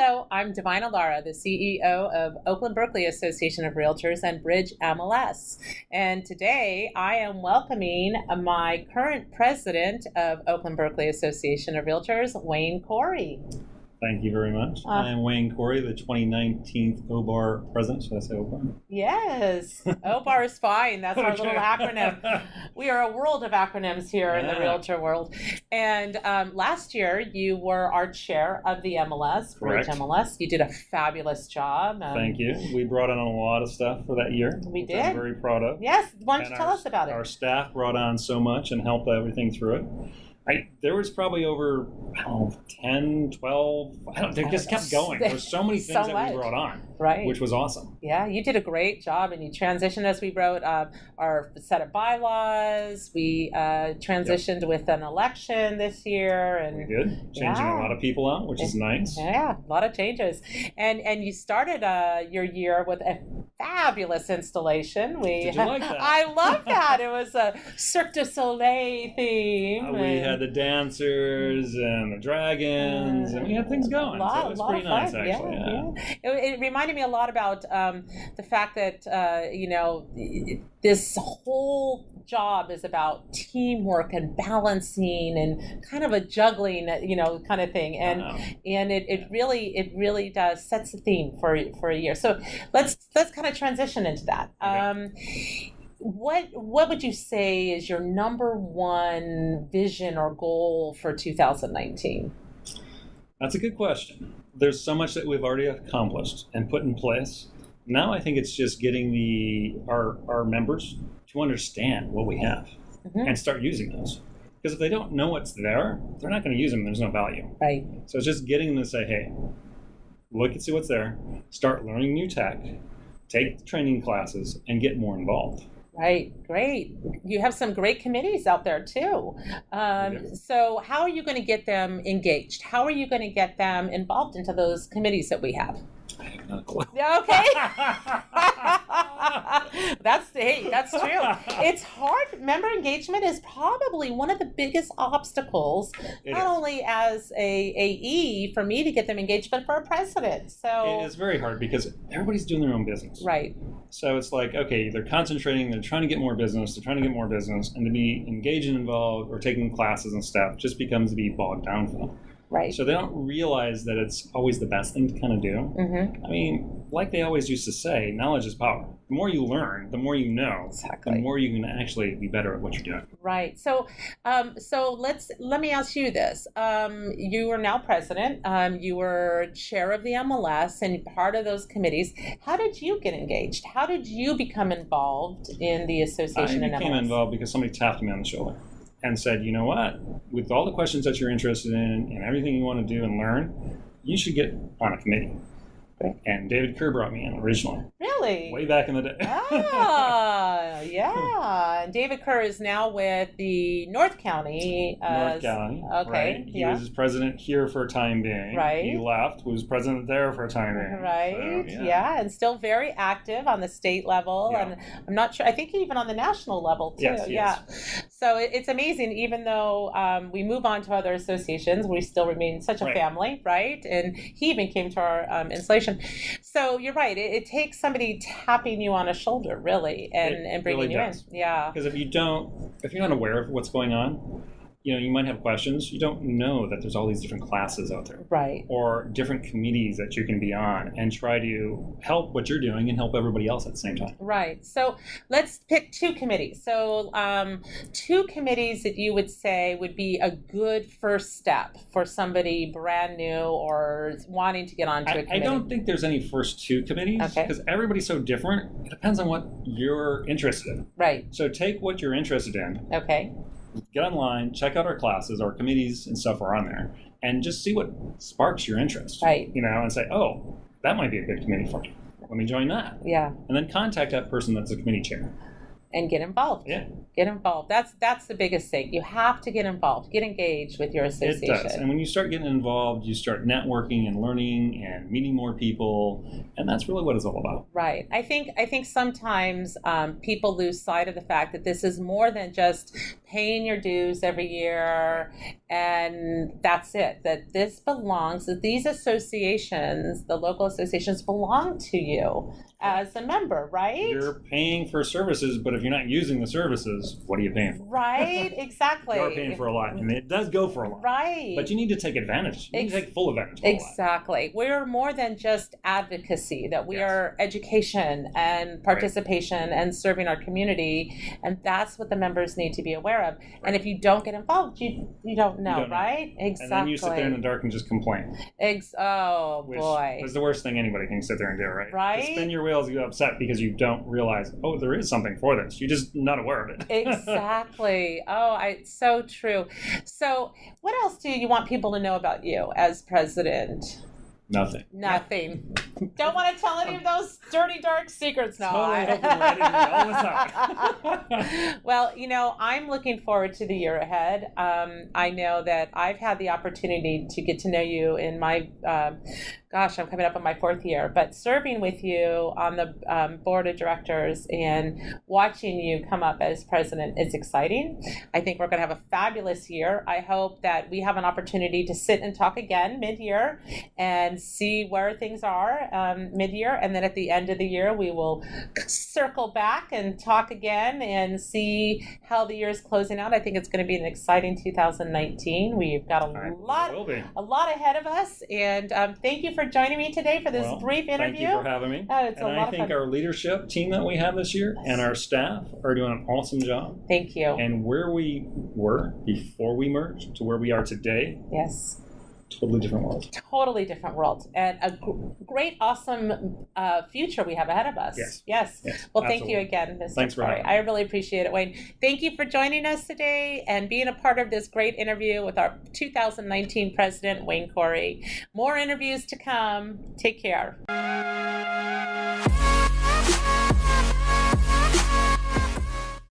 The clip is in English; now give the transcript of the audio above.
Hello, I'm Divina Lara, the CEO of Oakland Berkeley Association of Realtors and Bridge MLS. And today I am welcoming my current president of Oakland Berkeley Association of Realtors, Wayne Corey. Thank you very much. I am Wayne Corey, the 2019 OBAR president. Should I say OBAR? Yes, OBAR is fine. That's our little acronym. We are a world of acronyms here in the realtor world. And last year, you were our chair of the MLS, Bridge MLS. You did a fabulous job. Thank you. We brought on a lot of stuff for that year. We did. I'm very proud of. Yes. Why don't you tell us about it? Our staff brought on so much and helped everything through it. There was probably over 10, 12, they just kept going. There were so many things that we brought on, which was awesome. Yeah, you did a great job, and you transitioned as we wrote our set of bylaws. We transitioned with an election this year. And we did, changing a lot of people out, which is nice. Yeah, a lot of changes. And you started your year with a fabulous installation. Did you like that? I love that. It was a Cirque du Soleil theme. We had the dancers and the dragons, and we had things going. So it was pretty nice, actually. Yeah. It reminded me a lot about the fact that, this whole job is about teamwork and balancing and kind of a juggling, kind of thing. And it really does sets the theme for a year. So let's kind of transition into that. Okay. What would you say is your number one vision or goal for 2019? That's a good question. There's so much that we've already accomplished and put in place. Now I think it's just getting our members to understand what we have and start using those. Because if they don't know what's there, they're not going to use them. There's no value. Right. So it's just getting them to say, hey, look and see what's there, start learning new tech, take training classes, and get more involved. Right, great. You have some great committees out there too. So how are you going to get them engaged? How are you going to get them involved into those committees that we have? I have no clue. Okay. That's true. It's hard. Member engagement is probably one of the biggest obstacles, not only as a AE for me to get them engaged, but for a president. So it is very hard because everybody's doing their own business. Right. So it's like, okay, they're concentrating, they're trying to get more business, and to be engaged and involved or taking classes and stuff just becomes to be bogged down for them. Right. So they don't realize that it's always the best thing to kind of do. Mm-hmm. I mean, like they always used to say, knowledge is power. The more you learn, the more you know, the more you can actually be better at what you're doing. Right. So, let me ask you this. You are now president. You were chair of the MLS and part of those committees. How did you get engaged? How did you become involved in the association and MLS? I became involved because somebody tapped me on the shoulder and said, you know what, with all the questions that you're interested in and everything you want to do and learn, you should get on a committee. Okay. And David Kerr brought me in originally. Really? Way back in the day. Yeah. And David Kerr is now with the North County. Okay. Right. He was president here for a time being. Right. He left, was president there for a time being. Right. So, and still very active on the state level. Yeah. And I'm not sure, I think even on the national level too. Yes. So it's amazing, even though we move on to other associations, we still remain such a family, right? And he even came to our installation. So you're right. It takes somebody tapping you on a shoulder, really, and bringing you in. Yeah. Because if you're not aware of what's going on, you might have questions. You don't know that there's all these different classes out there. Right. Or different committees that you can be on and try to help what you're doing and help everybody else at the same time. Right. So let's pick two committees. So two committees that you would say would be a good first step for somebody brand new or wanting to get onto a committee. I don't think there's any first two committees because everybody's so different. It depends on what you're interested in. Right. So take what you're interested in. Okay. Get online, check out our classes, our committees and stuff are on there, and just see what sparks your interest. Right. And say, oh, that might be a good committee for me. Let me join that. Yeah. And then contact that person that's a committee chair. And get involved. Yeah. Get involved. That's the biggest thing. You have to get involved. Get engaged with your association. It does. And when you start getting involved, you start networking and learning and meeting more people. And that's really what it's all about. Right. I think sometimes people lose sight of the fact that this is more than just paying your dues every year, and that's it. That this belongs, that these associations, the local associations, belong to you as a member, right? You're paying for services, but if you're not using the services, what are you paying for? Right, exactly. You're paying for a lot, and it does go for a lot. Right. But you need to take advantage. You need to take full advantage of a lot. Exactly. We're more than just advocacy, that we are education and participation and serving our community, and that's what the members need to be aware of. Right. And if you don't get involved, you don't know, right? Exactly. And then you sit there in the dark and just complain. Which boy. Is the worst thing anybody can sit there and do, right? Right. To spin your wheels, you get upset because you don't realize, oh, there is something for this. You're just not aware of it. Exactly. It's so true. So what else do you want people to know about you as president? Nothing. Don't want to tell any of those dirty, dark secrets now. Totally all the time. Well, I'm looking forward to the year ahead. I know that I've had the opportunity to get to know you in my, I'm coming up on my 4th year, but serving with you on the board of directors and watching you come up as president is exciting. I think we're going to have a fabulous year. I hope that we have an opportunity to sit and talk again mid-year and see where things are mid-year, and then at the end of the year we will circle back and talk again and see how the year is closing out. I think it's going to be an exciting 2019. We've got a lot ahead of us, and thank you for joining me today for this brief interview. Thank you for having me. It's a lot of fun. Our leadership team that we have this year and our staff are doing an awesome job. Thank you. And where we were before we merged to where we are today. Yes. Totally different world. Totally different world, and a great, awesome future we have ahead of us. Yes. Well, thank you again, Mr. Thanks for having me. I really appreciate it, Wayne. Thank you for joining us today and being a part of this great interview with our 2019 President, Wayne Corey. More interviews to come. Take care.